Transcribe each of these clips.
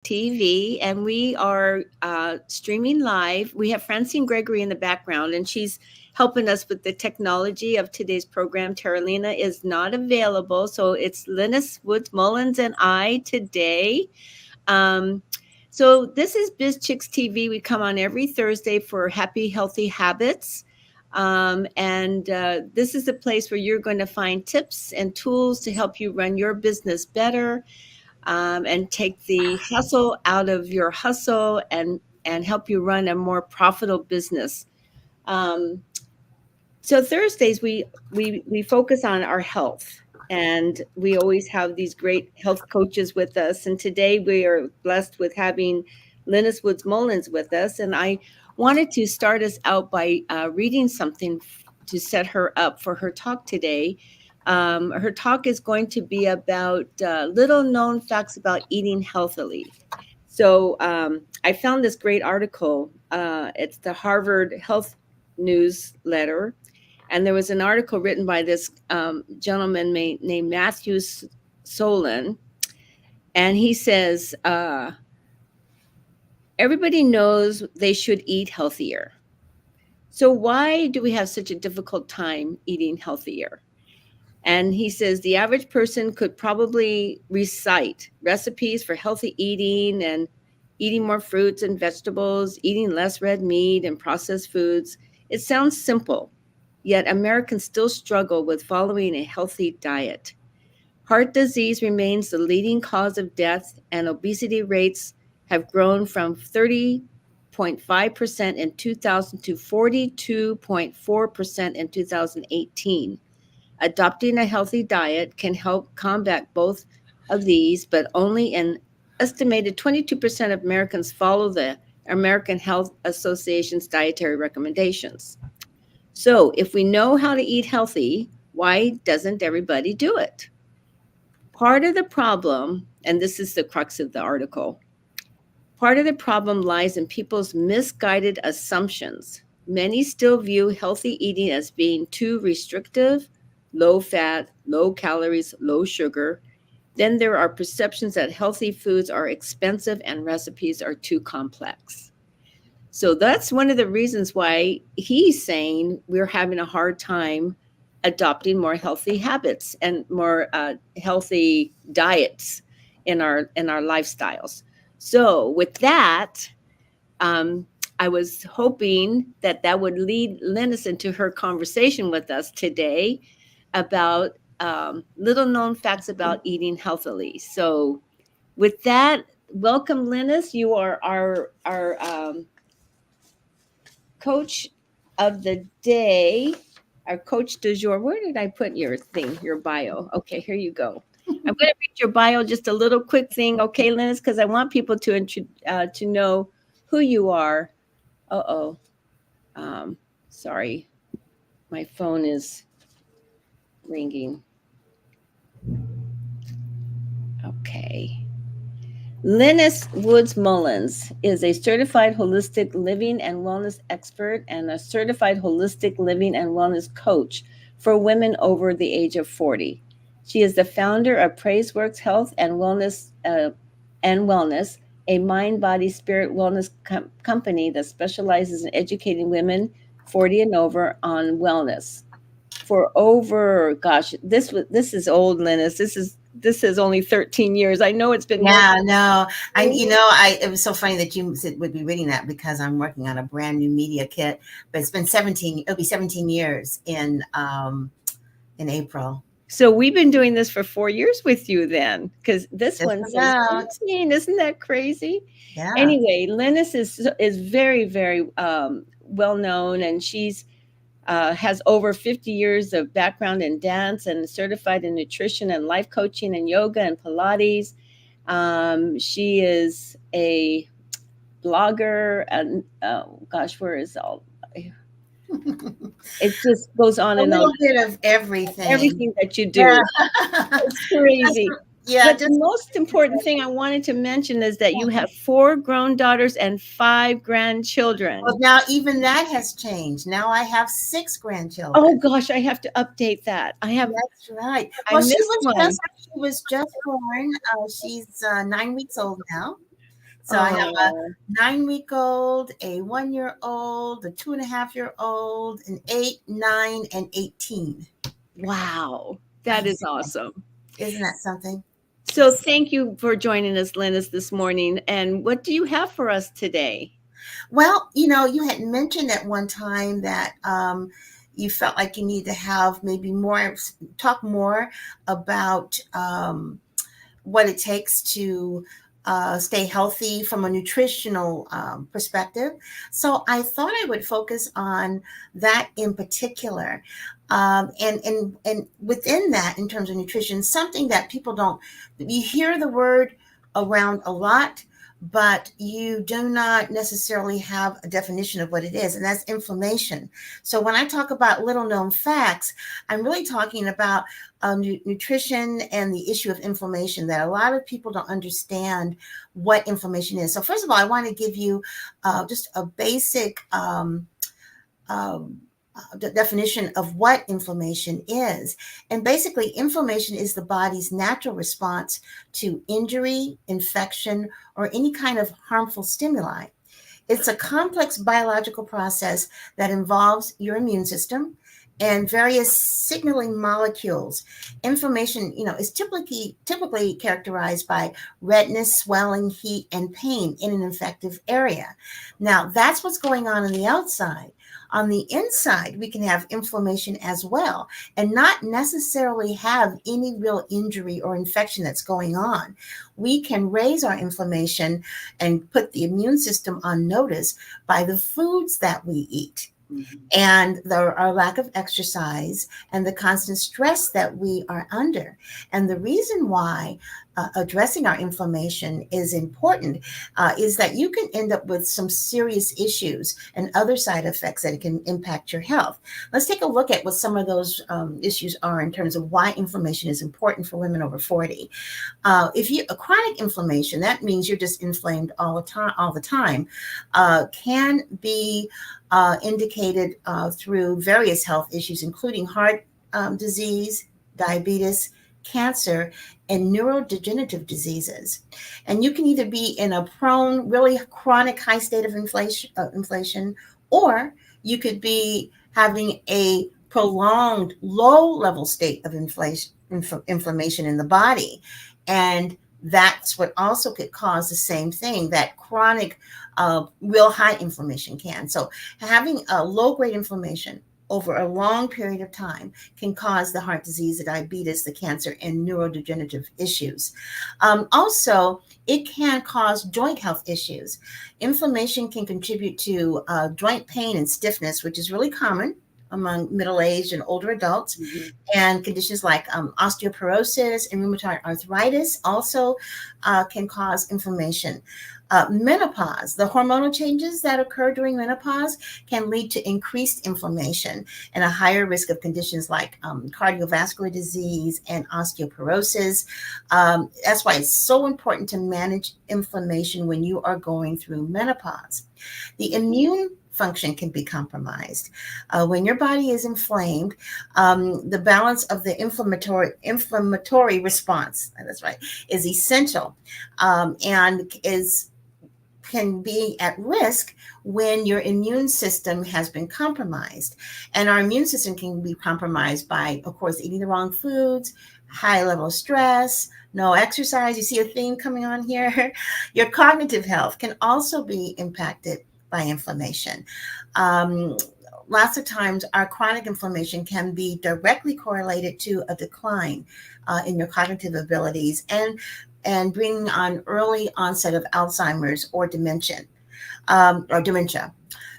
TV, and we are streaming live. We have Francine Gregory in the background, and she's helping us with the technology of today's program. Terralina is not available, so it's Lynnis Mullins and I today. Um, so this is BizChicks TV. We come on every Thursday for Happy Healthy Habits. And this is a place where you're going to find tips and tools to help you run your business better, and take the hustle out of your hustle, and help you run a more profitable business. Um, so Thursdays we focus on our health, and we always have these great health coaches with us. And today we are blessed with having Lynnis Mullins with us. And I wanted to start us out by reading something to set her up for her talk today. Her talk is going to be about little known facts about eating healthily. So I found this great article. It's the Harvard Health Newsletter. And there was an article written by this gentleman named Matthew Solon. And he says, everybody knows they should eat healthier. So why do we have such a difficult time eating healthier? And he says the average person could probably recite recipes for healthy eating and eating more fruits and vegetables, eating less red meat and processed foods. It sounds simple, yet Americans still struggle with following a healthy diet. Heart disease remains the leading cause of death, and obesity rates have grown from 30.5% in 2000 to 42.4% in 2018. Adopting a healthy diet can help combat both of these, but only an estimated 22% of Americans follow the American Health Association's dietary recommendations. So, if we know how to eat healthy, why doesn't everybody do it? Part of the problem, and this is the crux of the article, part of the problem lies in people's misguided assumptions. Many still view healthy eating as being too restrictive, low fat, low calories, low sugar. Then there are perceptions that healthy foods are expensive and recipes are too complex. So that's one of the reasons why he's saying we're having a hard time adopting more healthy habits and more healthy diets in our lifestyles. So with that, um, I was hoping that that would lead Lynnis into her conversation with us today about little known facts about eating healthily. So, with that, welcome, Lynnis. You are our coach of the day, our coach du jour. Where did I put your thing, your bio? Okay, here you go. I'm going to read your bio, just a little quick thing, okay, Lynnis, because I want people to know who you are. Uh-oh. Sorry, my phone is ringing. Okay. Lynnis Mullins is a certified holistic living and wellness expert and a certified holistic living and wellness coach for women over the age of 40. She is the founder of Praiseworks Health and Wellness, a mind, body, spirit wellness company that specializes in educating women 40 and over on wellness. For over, gosh, this is old, Lynnis. This is only 13 years. I know it's been more. Yeah, no, it was so funny that you would be reading that because I'm working on a brand new media kit, but it's been 17, it'll be 17 years in April. So we've been doing this for 4 years with you then, because this Just one says about. 13. Isn't that crazy? Yeah. Anyway, Lynnis is very, very well known, and she's has over 50 years of background in dance and certified in nutrition and life coaching and yoga and Pilates. She is a blogger, and gosh, where is all? It just goes on A and on. little bit of everything. Everything that you do. Yeah. It's crazy. Yeah, But the most important thing I wanted to mention is that you have 4 grown daughters and 5 grandchildren. Well, now even that has changed. Now I have 6 grandchildren. Oh gosh, I have to update that. That's right. I Well, missed one. she was just born. She's 9 weeks old now. So I have a Oh, 9 week old, a 1 year old, a 2.5 year old, an 8, 9, and 18. wow. I That is know. awesome. Isn't that something? So thank you for joining us, Lynnis, this morning. And what do you have for us today? Well, you had mentioned at one time that you felt like you need to have maybe talk more about what it takes to stay healthy from a nutritional perspective. So I thought I would focus on that in particular. And within that, in terms of nutrition, something that people don't, you hear the word around a lot, but you do not necessarily have a definition of what it is, and that's inflammation. So when I talk about little known facts, I'm really talking about nutrition and the issue of inflammation, that a lot of people don't understand what inflammation is. So first of all, I want to give you just a basic definition of what inflammation is. And basically, inflammation is the body's natural response to injury, infection, or any kind of harmful stimuli. It's a complex biological process that involves your immune system and various signaling molecules. Inflammation, is typically characterized by redness, swelling, heat, and pain in an infective area. Now, that's what's going on the outside. On the inside, we can have inflammation as well, and not necessarily have any real injury or infection that's going on. We can raise our inflammation and put the immune system on notice by the foods that we eat. Mm-hmm. And our lack of exercise and the constant stress that we are under. And the reason why addressing our inflammation is important is that you can end up with some serious issues and other side effects that can impact your health. Let's take a look at what some of those issues are in terms of why inflammation is important for women over 40. If you a chronic inflammation, that means you're just inflamed all the time, can be indicated through various health issues, including heart disease, diabetes, cancer, and neurodegenerative diseases. And you can either be in a prone, really chronic high state of inflation, or you could be having a prolonged low level state of inflammation in the body. And that's what also could cause the same thing that chronic, real high inflammation can. So having a low grade inflammation over a long period of time can cause the heart disease, the diabetes, the cancer, and neurodegenerative issues. Also, it can cause joint health issues. Inflammation can contribute to joint pain and stiffness, which is really common among middle-aged and older adults. Mm-hmm. And conditions like osteoporosis and rheumatoid arthritis also can cause inflammation. Menopause, the hormonal changes that occur during menopause can lead to increased inflammation and a higher risk of conditions like cardiovascular disease and osteoporosis. That's why it's so important to manage inflammation when you are going through menopause. The immune function can be compromised. When your body is inflamed, the balance of the inflammatory response, that's right, is essential, and can be at risk when your immune system has been compromised. And our immune system can be compromised by, of course, eating the wrong foods, high level of stress, no exercise. You see a theme coming on here. Your cognitive health can also be impacted by inflammation. Lots of times our chronic inflammation can be directly correlated to a decline in your cognitive abilities and bringing on early onset of Alzheimer's or dementia.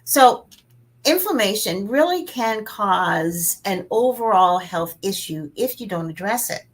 So inflammation really can cause an overall health issue if you don't address it.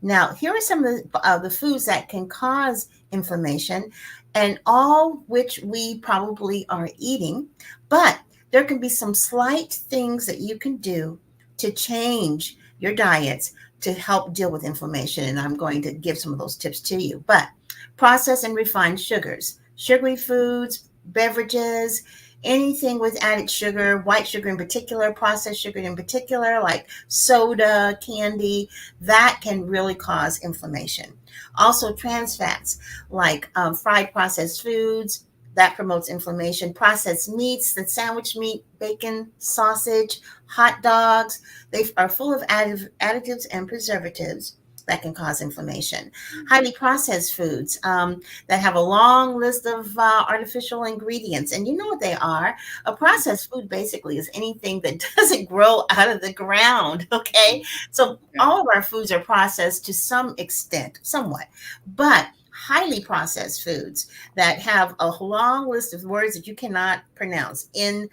Now, here are some of the foods that can cause inflammation, and all which we probably are eating, but there can be some slight things that you can do to change your diets to help deal with inflammation. And I'm going to give some of those tips to you. But processed and refined sugars, sugary foods, beverages, Anything with added sugar, white sugar in particular, processed sugar in particular, like soda, candy, that can really cause inflammation. Also, trans fats like fried processed foods, that promotes inflammation. Processed meats, the sandwich meat, bacon, sausage, hot dogs, they are full of additives and preservatives that can cause inflammation. Highly processed foods that have a long list of artificial ingredients. And you know what they are. A processed food basically is anything that doesn't grow out of the ground. Okay. So Right. all of our foods are processed to some extent, somewhat. But highly processed foods that have a long list of words that you cannot pronounce in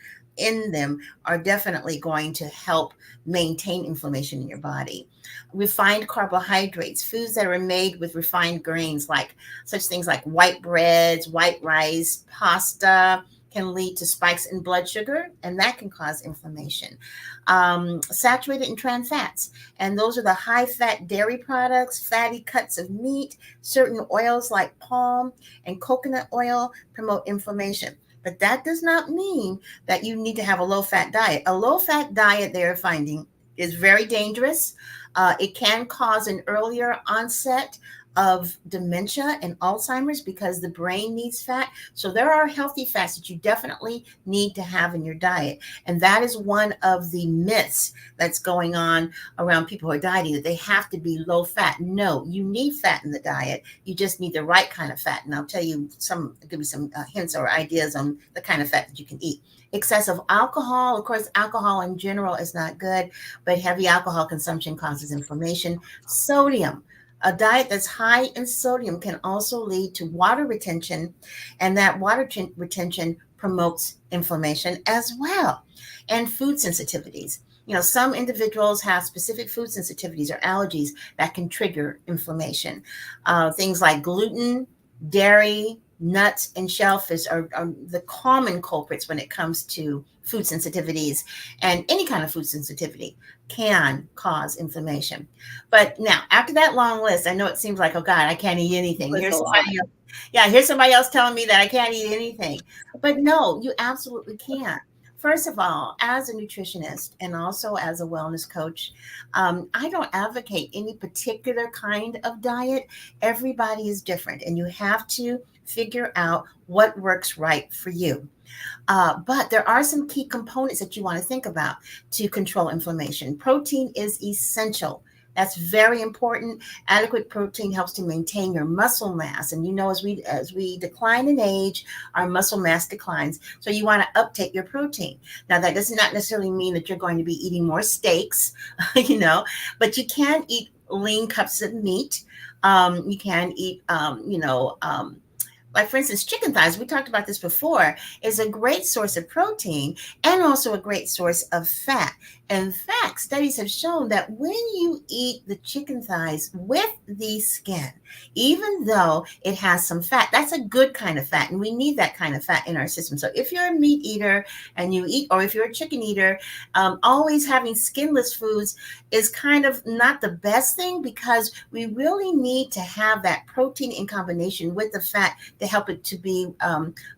them are definitely going to help maintain inflammation in your body. Refined carbohydrates, foods that are made with refined grains, like such things like white breads, white rice, pasta, can lead to spikes in blood sugar, and that can cause inflammation. Saturated and trans fats, and those are the high fat dairy products, fatty cuts of meat, certain oils like palm and coconut oil promote inflammation. But that does not mean that you need to have a low fat diet. A low fat diet, they're finding, is very dangerous. It can cause an earlier onset of dementia and Alzheimer's because the brain needs fat. So there are healthy fats that you definitely need to have in your diet. And that is one of the myths that's going on around people who are dieting, that they have to be low fat. No, you need fat in the diet. You just need the right kind of fat. And I'll tell you give you some hints or ideas on the kind of fat that you can eat. Excessive alcohol, of course, alcohol in general is not good, but heavy alcohol consumption causes inflammation. Sodium, a diet that's high in sodium can also lead to water retention, and that retention promotes inflammation as well. And food sensitivities. Some individuals have specific food sensitivities or allergies that can trigger inflammation. Things like gluten, dairy, nuts, and shellfish are the common culprits when it comes to food sensitivities, and any kind of food sensitivity can cause inflammation. But now, after that long list, I know it seems like, oh God, I can't eat anything. Was a Here's lot. somebody else. Yeah, here's somebody else telling me that I can't eat anything. But no, you absolutely can. First of all, as a nutritionist and also as a wellness coach, I don't advocate any particular kind of diet. Everybody is different, and you have to figure out what works right for you. But there are some key components that you want to think about to control inflammation. Protein is essential. That's very important. Adequate protein helps to maintain your muscle mass, and as we decline in age, our muscle mass declines. So you want to uptake your protein. Now that does not necessarily mean that you're going to be eating more steaks, but you can eat lean cuts of meat. You can eat, like for instance, chicken thighs, we talked about this before, is a great source of protein and also a great source of fat. In fact, studies have shown that when you eat the chicken thighs with the skin, even though it has some fat, that's a good kind of fat. And we need that kind of fat in our system. So if you're a meat eater and you eat, or if you're a chicken eater, always having skinless foods is kind of not the best thing, because we really need to have that protein in combination with the fat to help it to be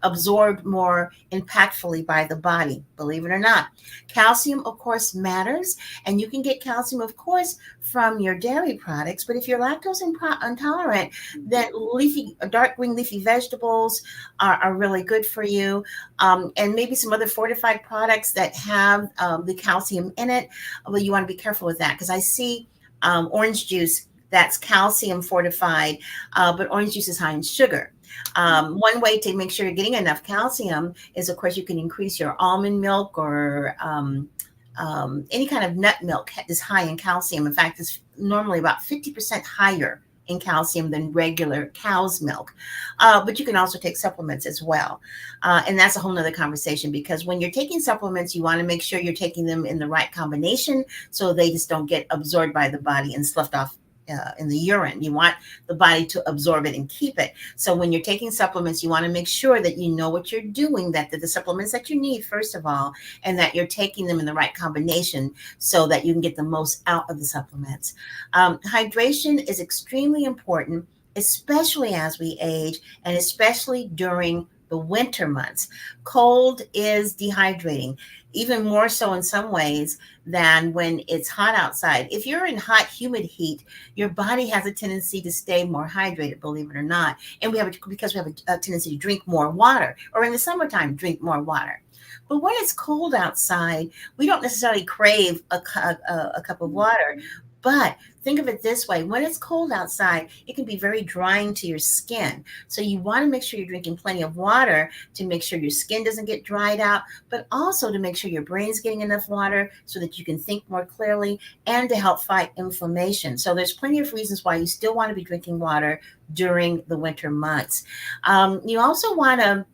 absorbed more impactfully by the body, believe it or not. Calcium, of course, matters, and you can get calcium, of course, from your dairy products. But if you're lactose intolerant, then dark green leafy vegetables are really good for you, and maybe some other fortified products that have the calcium in it. Well, you want to be careful with that, because I see orange juice that's calcium fortified, but orange juice is high in sugar. One way to make sure you're getting enough calcium is, of course, you can increase your almond milk, or any kind of nut milk is high in calcium. In fact, it's normally about 50% higher in calcium than regular cow's milk. But you can also take supplements as well. And that's a whole nother conversation, because when you're taking supplements, you want to make sure you're taking them in the right combination so they just don't get absorbed by the body and sloughed off in the urine. You want the body to absorb it and keep it. So when you're taking supplements, you want to make sure that you know what you're doing, that the supplements that you need, first of all, and that you're taking them in the right combination so that you can get the most out of the supplements. Hydration is extremely important, especially as we age, and especially during the winter months. Cold is dehydrating, even more so in some ways than when it's hot outside. If you're in hot, humid heat, your body has a tendency to stay more hydrated, believe it or not. And because we have a tendency to drink more water, or in the summertime, drink more water. But when it's cold outside, we don't necessarily crave a cup of water. But think of it this way: when it's cold outside, it can be very drying to your skin. So you want to make sure you're drinking plenty of water to make sure your skin doesn't get dried out, but also to make sure your brain's getting enough water so that you can think more clearly and to help fight inflammation. So there's plenty of reasons why you still want to be drinking water during the winter months. You also want to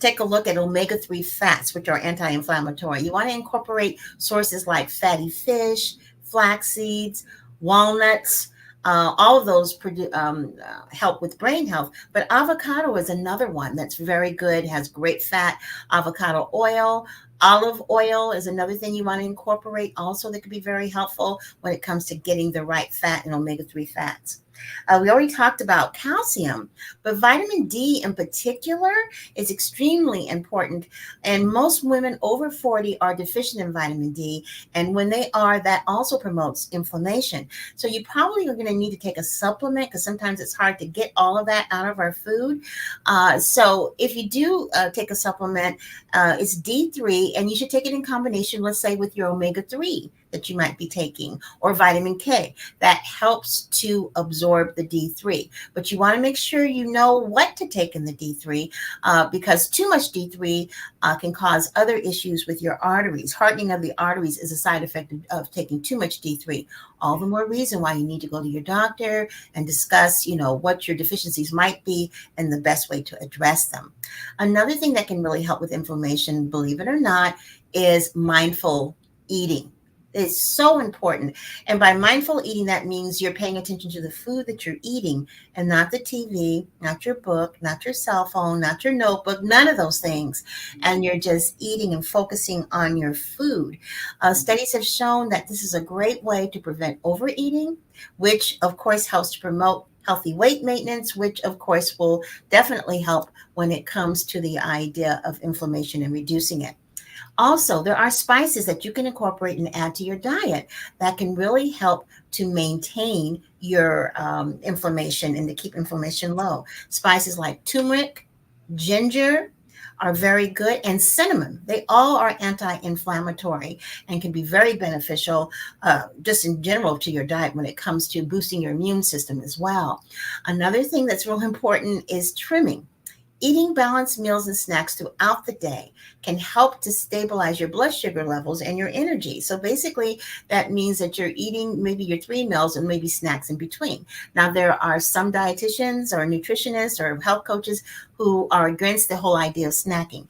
take a look at omega-3 fats, which are anti-inflammatory. You want to incorporate sources like fatty fish, flax seeds, walnuts. All of those help with brain health. But avocado is another one that's very good, has great fat. Avocado oil, olive oil is another thing you want to incorporate also that could be very helpful when it comes to getting the right fat and omega-3 fats. We already talked about calcium, but vitamin D in particular is extremely important. And most women over 40 are deficient in vitamin D. And when they are, that also promotes inflammation. So you probably are going to need to take a supplement because sometimes it's hard to get all of that out of our food. So if you do take a supplement, it's D3, and you should take it in combination, let's say, with your omega-3 that you might be taking, or vitamin K. That helps to absorb the D3. But you want to make sure you know what to take in the D3 because too much D3 can cause other issues with your arteries. Hardening of the arteries is a side effect of taking too much D3. All the more reason why you need to go to your doctor and discuss, what your deficiencies might be and the best way to address them. Another thing that can really help with inflammation, believe it or not, is mindful eating. It's so important. And by mindful eating, that means you're paying attention to the food that you're eating and not the TV, not your book, not your cell phone, not your notebook, none of those things. And you're just eating and focusing on your food. Studies have shown that this is a great way to prevent overeating, which of course helps to promote healthy weight maintenance, which of course will definitely help when it comes to the idea of inflammation and reducing it. Also, there are spices that you can incorporate and add to your diet that can really help to maintain your inflammation and to keep inflammation low. Spices like turmeric, ginger are very good, and cinnamon. They all are anti-inflammatory and can be very beneficial just in general to your diet when it comes to boosting your immune system as well. Another thing that's real important is trimming. Eating balanced meals and snacks throughout the day can help to stabilize your blood sugar levels and your energy. So basically, that means that you're eating maybe your 3 meals and maybe snacks in between. Now, there are some dietitians or nutritionists or health coaches who are against the whole idea of snacking.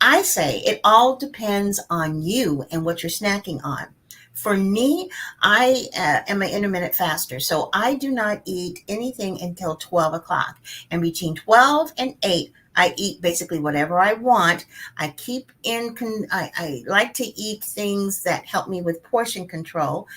I say it all depends on you and what you're snacking on. For me, I am an intermittent faster, so I do not eat anything until 12 o'clock. And between 12 and 8, I eat basically whatever I want. I like to eat things that help me with portion control.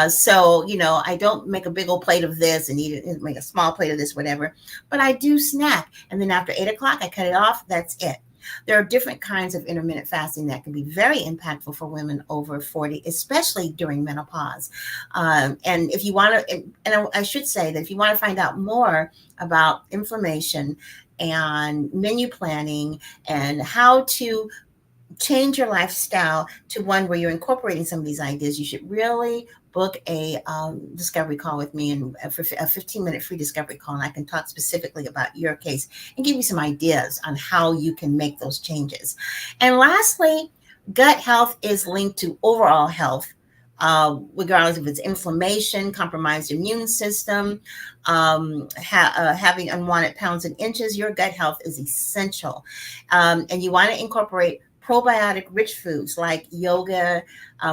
So, I don't make a big old plate of this and eat it, make a small plate of this, whatever. But I do snack. And then after 8 o'clock, I cut it off. That's it. There are different kinds of intermittent fasting that can be very impactful for women over 40, especially during menopause. And if you want to, and I should say that if you want to find out more about inflammation and menu planning and how to change your lifestyle to one where you're incorporating some of these ideas, you should really book a discovery call with me, and for a 15-minute free discovery call, and I can talk specifically about your case and give you some ideas on how you can make those changes. And lastly, gut health is linked to overall health, regardless if it's inflammation, compromised immune system, having unwanted pounds and inches. Your gut health is essential, and you want to incorporate probiotic rich foods like yoga,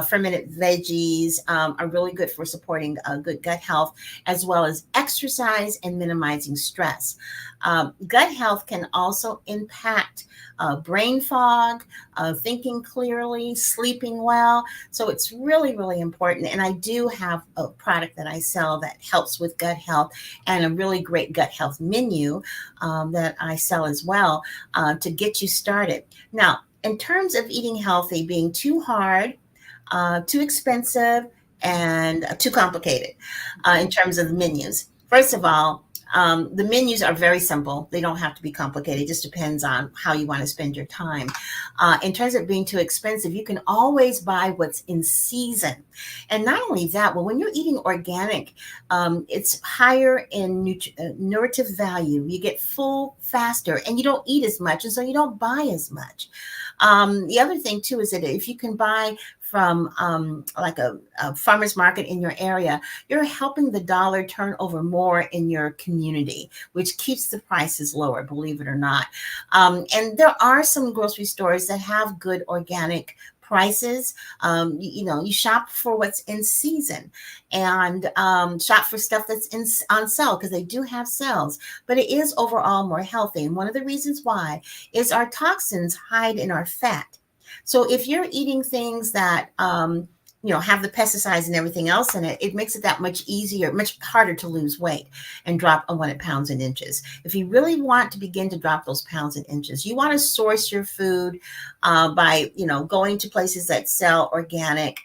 fermented veggies are really good for supporting good gut health, as well as exercise and minimizing stress. Gut health can also impact brain fog, thinking clearly, sleeping well. So it's really, really important. And I do have a product that I sell that helps with gut health, and a really great gut health menu that I sell as well to get you started. Now, in terms of eating healthy being too hard, too expensive, and too complicated in terms of the menus. First of all, the menus are very simple. They don't have to be complicated. It just depends on how you want to spend your time. In terms of being too expensive, you can always buy what's in season. And not only that, well, when you're eating organic, it's higher in nutritive value. You get full faster and you don't eat as much, and so you don't buy as much. The other thing too is that if you can buy from like a farmer's market in your area, you're helping the dollar turn over more in your community, which keeps the prices lower, believe it or not. And there are some grocery stores that have good organic prices. You shop for what's in season, and shop for stuff that's on sale, because they do have sales, but it is overall more healthy. And one of the reasons why is our toxins hide in our fat. So if you're eating things that have the pesticides and everything else in it, it makes it that much easier, much harder to lose weight and drop unwanted pounds and inches. If you really want to begin to drop those pounds and inches, you want to source your food by, going to places that sell organic,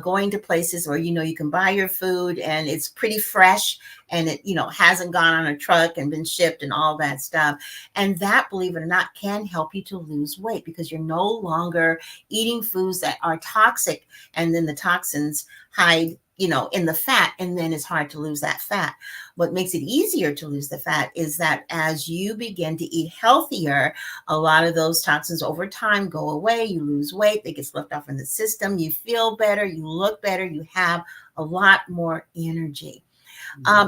going to places where, you can buy your food and it's pretty fresh, and it, hasn't gone on a truck and been shipped and all that stuff. And that, believe it or not, can help you to lose weight, because you're no longer eating foods that are toxic, and then the toxins hide, in the fat, and then it's hard to lose that fat. What makes it easier to lose the fat is that as you begin to eat healthier, a lot of those toxins over time go away. You lose weight, it gets left off in the system, you feel better, you look better, you have a lot more energy.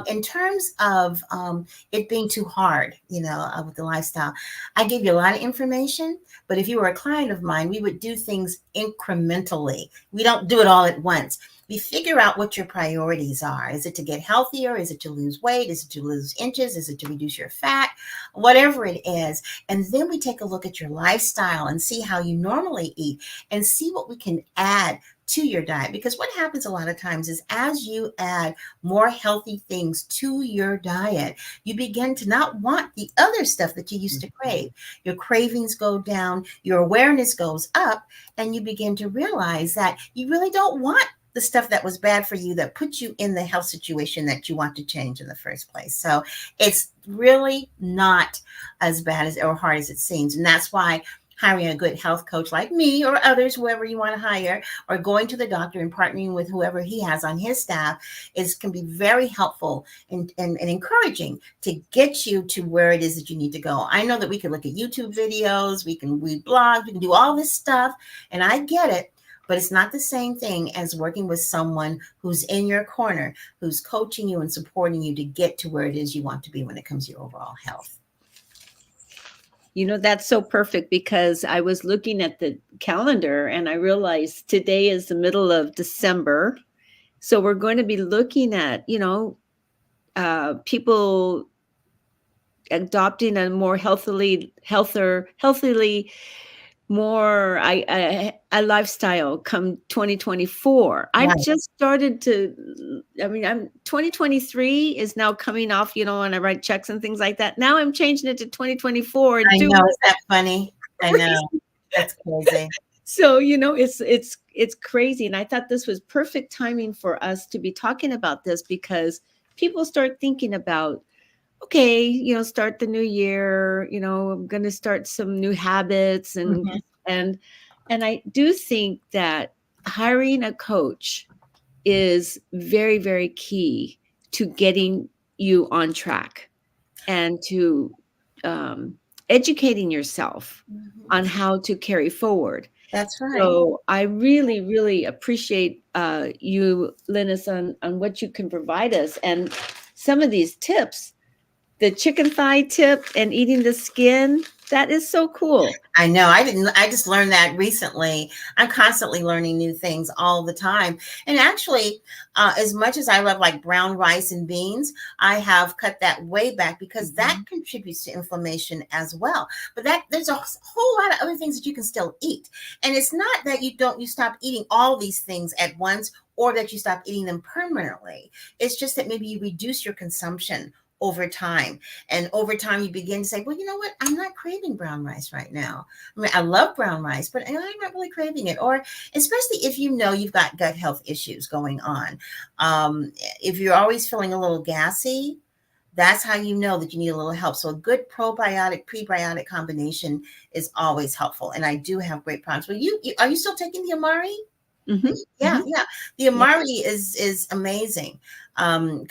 In terms of it being too hard, with the lifestyle, I gave you a lot of information, but if you were a client of mine, we would do things incrementally. We don't do it all at once. We figure out what your priorities are. Is it to get healthier? Is it to lose weight? Is it to lose inches? Is it to reduce your fat? Whatever it is. And then we take a look at your lifestyle and see how you normally eat, and see what we can add to your diet. Because what happens a lot of times is, as you add more healthy things to your diet, you begin to not want the other stuff that you used to crave. Your cravings go down, your awareness goes up, and you begin to realize that you really don't want the stuff that was bad for you, that puts you in the health situation that you want to change in the first place. So it's really not as bad as or hard as it seems. And that's why hiring a good health coach like me, or others, whoever you want to hire, or going to the doctor and partnering with whoever he has on his staff can be very helpful and encouraging to get you to where it is that you need to go. I know that we can look at YouTube videos, we can read blogs, we can do all this stuff, and I get it. But it's not the same thing as working with someone who's in your corner, who's coaching you and supporting you to get to where it is you want to be when it comes to your overall health. That's so perfect, because I was looking at the calendar and I realized today is the middle of December. So we're going to be looking at, people adopting a more healthily more a lifestyle come 2024. Right. I've just started to, 2023 is now coming off, when I write checks and things like that. Now I'm changing it to 2024. I know, is that funny? I know, that's crazy. So, it's crazy. And I thought this was perfect timing for us to be talking about this, because people start thinking about, okay, start the new year, I'm going to start some new habits, and and I do think that hiring a coach is very, very key to getting you on track, and to educating yourself on how to carry forward. That's right. So I really, really appreciate you, Lynnis, on what you can provide us, and some of these tips. The chicken thigh tip and eating the skin, That is so cool. I know. I just learned that recently. I'm constantly learning new things all the time. And actually, as much as I love like brown rice and beans, I have cut that way back because that Mhm. contributes to inflammation as well. But that there's a whole lot of other things that you can still eat. And it's not that you stop eating all these things at once or that you stop eating them permanently. It's just that maybe you reduce your consumption over time. And over time, you begin to say, well, you know what? I'm not craving brown rice right now. I mean, I love brown rice, but I'm not really craving it. Or especially if you know you've got gut health issues going on. If you're always feeling a little gassy, that's how you know that you need a little help. So a good probiotic, prebiotic combination is always helpful. And I do have great products. Well, you are you still taking the Amari? Mhm. Yeah, Mhm. yeah. The Yeah. Amari is amazing,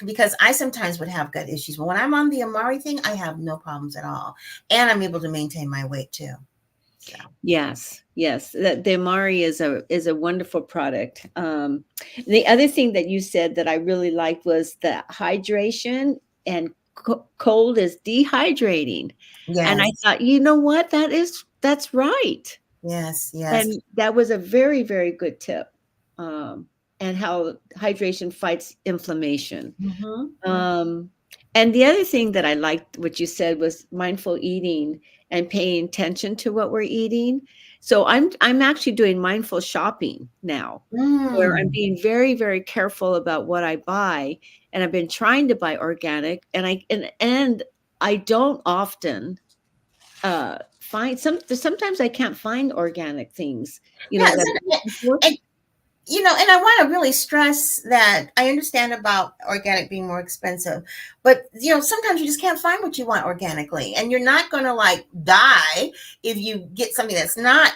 because I sometimes would have gut issues, but when I'm on the Amari thing, I have no problems at all, and I'm able to maintain my weight too. So Yes, yes. The Amari is a wonderful product. The other thing that you said that I really liked was the hydration, and cold is dehydrating. And I yes, thought, you know what? That's right. yes, yes. And that was a very, very good tip. Um, and how hydration fights inflammation. Mm-hmm. Um, and the other thing that I liked what you said was mindful eating and paying attention to what we're eating. So I'm actually doing mindful shopping now, where I'm Mm. being very, very careful about what I buy. And I've been trying to buy organic, and I don't often find sometimes I can't find organic things, Yeah, that I'm looking for. and and I want to really stress that I understand about organic being more expensive, but sometimes you just can't find what you want organically, and you're not going to like die if you get something that's not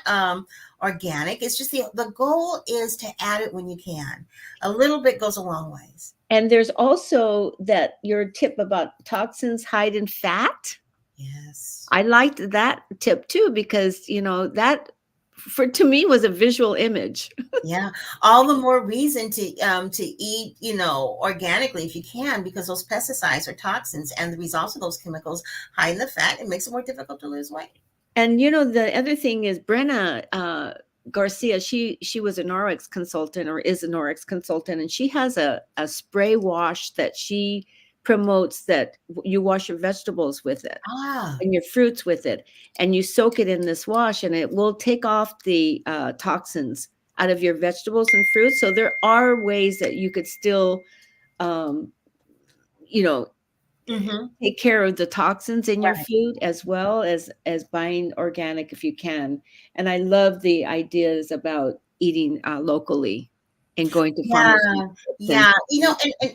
organic. It's just the goal is to add it when you can. A little bit goes a long ways. And there's also that your tip about toxins hide in fat. Yes. I liked that tip too because, that for to me was a visual image. Yeah, all the more reason to eat, organically if you can, because those pesticides are toxins, and the results of those chemicals hide in the fat. It makes it more difficult to lose weight. And the other thing is Brenna Garcia, she was an RX consultant, or is an RX consultant, and she has a spray wash that she promotes, that you wash your vegetables with it Ah, and your fruits with it, and you soak it in this wash, and it will take off the toxins out of your vegetables and fruits. So there are ways that you could still, um, you know, mm-hmm. take care of the toxins in your Right. food, as well as buying organic if you can. And I love the ideas about eating locally and going to Yeah, farmers markets and yeah. And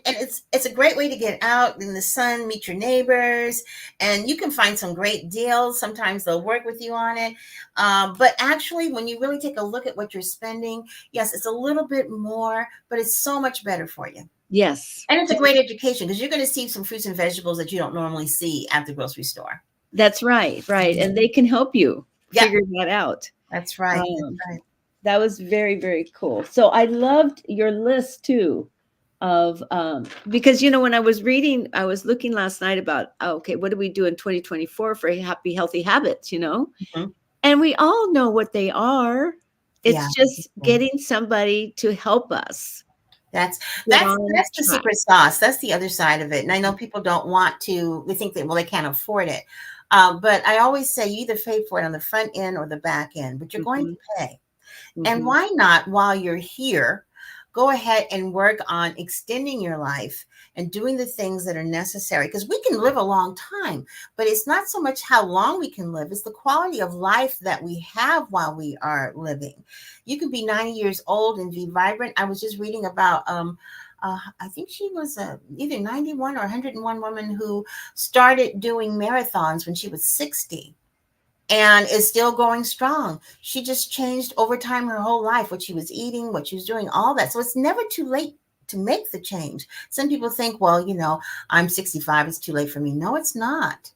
it's a great way to get out in the sun, meet your neighbors, and you can find some great deals. Sometimes they'll work with you on it. But actually, when you really take a look at what you're spending, yes, it's a little bit more, but it's so much better for you. yes, And it's a great education because you're going to see some fruits and vegetables that you don't normally see at the grocery store. that's right, right. And they can help you Yeah, figure that out. that's right. That's Um, right. that was very, very cool. So I loved your list too of because when I was looking last night about, okay, what do we do in 2024 for happy, healthy habits, Mhm. and we all know what they are. Yeah. It's just getting somebody to help us That's get that's on that's the track. secret sauce. That's the other side of it. And I know people don't want to. They think that they can't afford it. But I always say you either pay for it on the front end or the back end, but you're going to Hmm. pay. And Hmm. why not, while you're here, go ahead and work on extending your life and doing the things that are necessary? Because we can live a long time, but it's not so much how long we can live, it's the quality of life that we have while we are living. You can be 90 years old and be vibrant. I was just reading about, I think she was either 91 or 101 woman who started doing marathons when she was 60 and is still going strong. She just changed over time her whole life, what she was eating, what she was doing, all that. So it's never too late to make the change. Some people think, well, I'm 65, it's too late for me. No, it's not.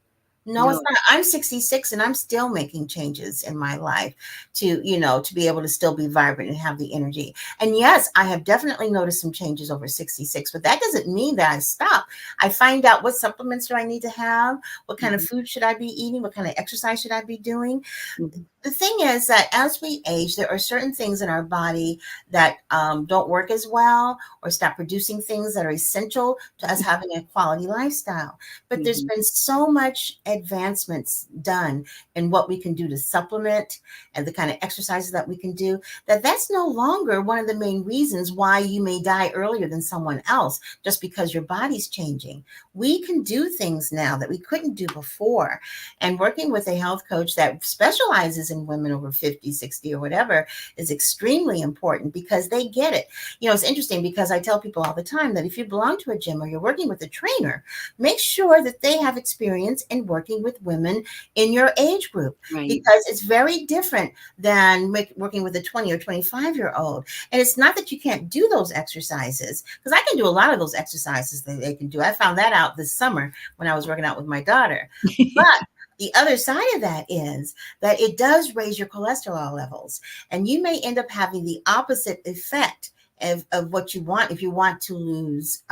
No, it's No. not. I'm 66 and I'm still making changes in my life to, to be able to still be vibrant and have the energy. And yes, I have definitely noticed some changes over 66, but that doesn't mean that I stop. I find out what supplements do I need to have, what kind of Mhm. food should I be eating, what kind of exercise should I be doing. Mhm. The thing is that as we age, there are certain things in our body that don't work as well or stop producing things that are essential to us having a quality lifestyle. But there's Mhm. been so much advancements done in what we can do to supplement and the kind of exercises that we can do, that that's no longer one of the main reasons why you may die earlier than someone else just because your body's changing. We can do things now that we couldn't do before. And working with a health coach that specializes in women over 50, 60, or whatever is extremely important because they get it. It's interesting because I tell people all the time that if you belong to a gym or you're working with a trainer, make sure that they have experience in working with women in your age group, Right. because it's very different than working with a 20 or 25-year-old. And it's not that you can't do those exercises, because I can do a lot of those exercises that they can do. I found that out this summer when I was working out with my daughter. But the other side of that is that it does raise your cholesterol levels, and you may end up having the opposite effect of what you want if you want to lose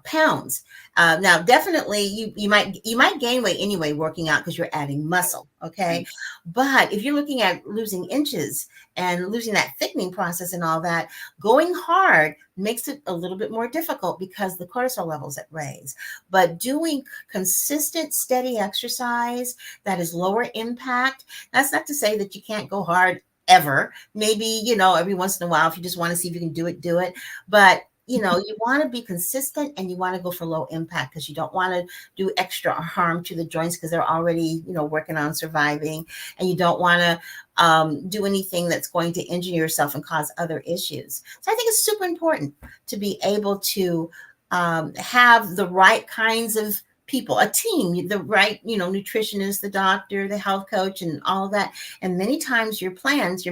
pounds. Now, definitely, you might gain weight anyway working out because you're adding muscle. Okay, Right. but if you're looking at losing inches and losing that thickening process and all that, going hard makes it a little bit more difficult because the cortisol levels at raise. But doing consistent, steady exercise that is lower impact. That's not to say that you can't go hard ever. Maybe every once in a while, if you just want to see if you can do it, do it. But you want to be consistent and you want to go for low impact because you don't want to do extra harm to the joints because they're already, working on surviving. And you don't want to do anything that's going to injure yourself and cause other issues. So I think it's super important to be able to have the right kinds of people, a team, the right, nutritionist, the doctor, the health coach, and all of that. And many times your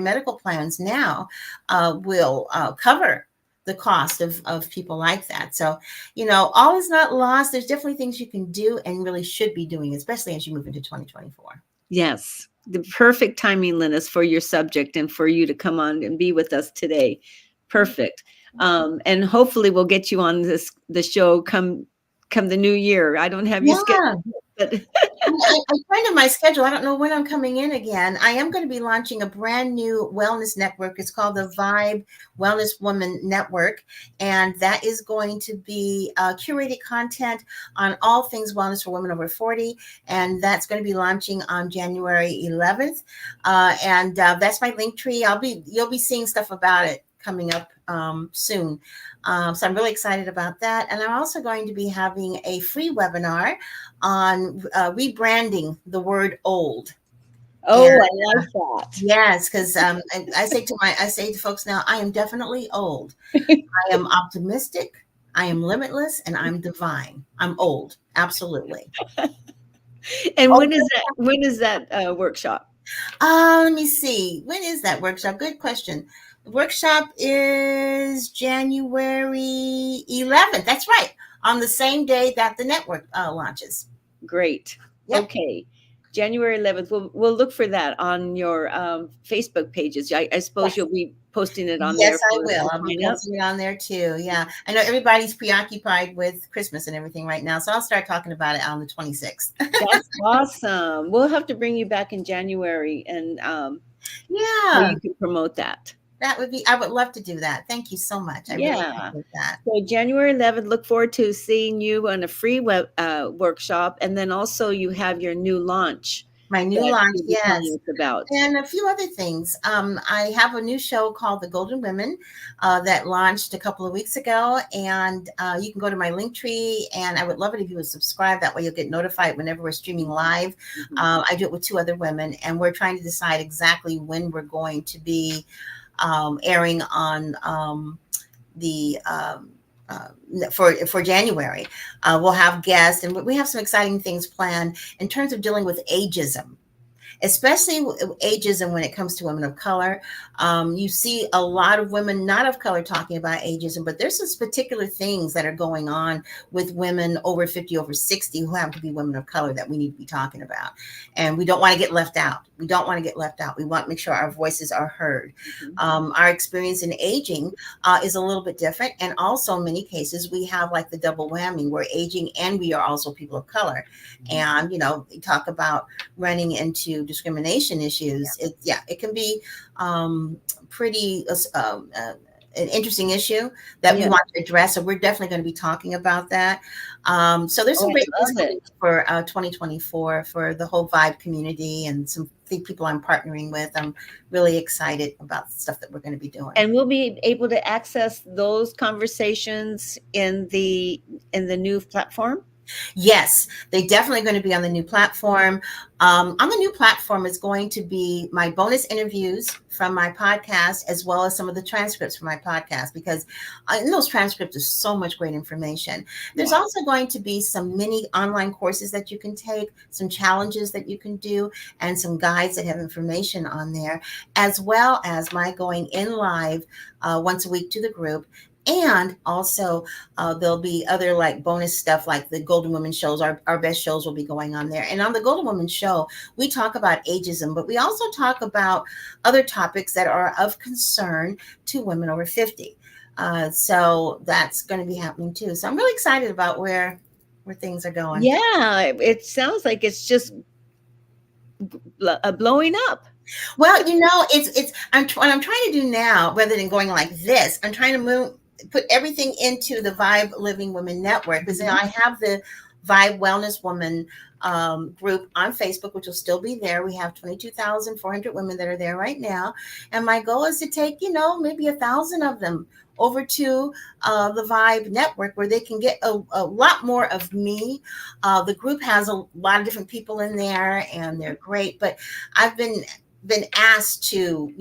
medical plans now will cover the cost of people like that. So, all is not lost. There's definitely things you can do and really should be doing, especially as you move into 2024. Yes. The perfect timing, Lynnis, for your subject and for you to come on and be with us today. Perfect. And hopefully we'll get you on the show come the new year. I don't have you scheduled, Yeah. but I'm trying to my schedule. I don't know when I'm coming in again. I am going to be launching a brand new wellness network. It's called the Vibe Wellness Woman Network. And that is going to be curated content on all things wellness for women over 40. And that's going to be launching on January 11th. And that's my link tree. You'll be seeing stuff about it coming up soon. So I'm really excited about that. And I'm also going to be having a free webinar on rebranding the word old. And oh, I like that. yes, because I say to folks now, I am definitely old. I am optimistic. I am limitless, and I'm divine. I'm old, absolutely. And Old. when is that workshop? Let me see. When is that workshop? Good question. The workshop is January 11th. That's right, on the same day that the network launches. Great. Yep. Okay. January 11th. We'll look for that on your Facebook pages. I suppose Yes. you'll be posting it on Yes, there I for us will. to I'll be sign up. posting it on there too. Yeah. I know everybody's preoccupied with Christmas and everything right now. So I'll start talking about it on the 26th. That's awesome. We'll have to bring you back in January and so Yeah. you can promote that. I would love to do that. Thank you so much. I really Yeah. appreciate that. So January 11th, look forward to seeing you on a free web workshop. And then also you have your new launch My new that launch, you'll be yes. telling us about. And a few other things. I have a new show called The Golden Women that launched a couple of weeks ago. And you can go to my link tree. And I would love it if you would subscribe. That way you'll get notified whenever we're streaming live. Mhm. I do it with two other women. And we're trying to decide exactly when we're going to be airing on the uh, for January. We'll have guests, and we have some exciting things planned in terms of dealing with ageism. especially ageism when it comes to women of color. You see a lot of women not of color talking about ageism, but there's some particular things that are going on with women over 50, over 60 who happen to be women of color that we need to be talking about. And we don't want to get left out. We don't want to get left out. We want to make sure our voices are heard. Mhm. Our experience in aging is a little bit different. And also, in many cases, we have like the double whammy. We're aging and we are also people of color. And, we talk about running into discrimination issues. It can be pretty an interesting issue that we Yeah. want to address. So we're definitely going to be talking about that. So there's Oh, some I great things love coming it. for 2024 for the whole Vibe community and some people I'm partnering with. I'm really excited about the stuff that we're going to be doing. And we'll be able to access those conversations in the new platform. Yes, they definitely going to be on the new platform. On the new platform is going to be my bonus interviews from my podcast, as well as some of the transcripts from my podcast, because in those transcripts is so much great information. There's Yeah. also going to be some mini online courses that you can take, some challenges that you can do, and some guides that have information on there, as well as my going in live once a week to the group. And also, there'll be other like bonus stuff like the Golden Women shows. Our best shows will be going on there. And on the Golden Women show, we talk about ageism, but we also talk about other topics that are of concern to women over 50. So that's going to be happening too. So I'm really excited about where things are going. Yeah, it sounds like it's just blowing up. Well, it's what I'm trying to do now, rather than going like this. I'm trying to put everything into the Vibe Living Women Network, because Mhm. I have the Vibe Wellness Woman group on Facebook, which will still be there. We have 22,400 women that are there right now, and my goal is to take maybe 1,000 of them over to the Vibe Network, where they can get a lot more of me. The group has a lot of different people in there, and they're great. But I've been asked to,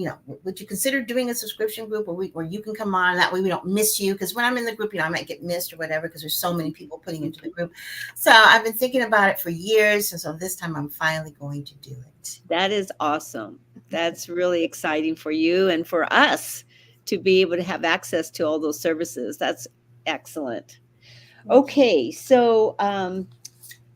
would you consider doing a subscription group where you can come on? That way we don't miss you. Because when I'm in the group, I might get missed or whatever, because there's so many people putting into the group. So I've been thinking about it for years. And so this time I'm finally going to do it. That is awesome. That's really exciting for you and for us to be able to have access to all those services. That's excellent. Okay, so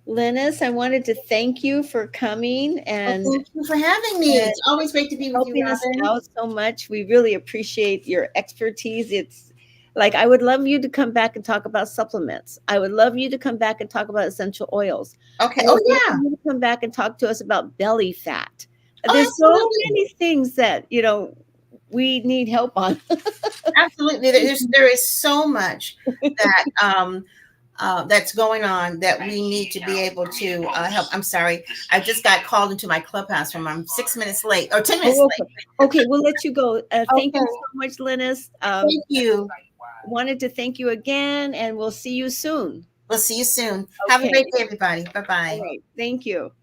Lynnis, I wanted to thank you for coming Well, and thank you for having me. It's always great to be with you, helping us Robin. out so much. We really appreciate your expertise. It's like I would love you to come back and talk about supplements. I would love you to come back and talk about essential oils. Okay. I Oh, would love yeah. you to come back and talk to us about belly fat. Oh, There's so absolutely. many things that, we need help on. Absolutely. There is so much that that's going on that we need to be able to help. I'm sorry. I just got called into my clubhouse from I'm 6 minutes late or 10 minutes Oh, late. okay. Okay, we'll let you go. Thank you Okay. so much, Lynnis. Thank you. Wanted to thank you again, and we'll see you soon. We'll see you soon. Have a Okay. great day, everybody. Bye All bye. right. Thank you.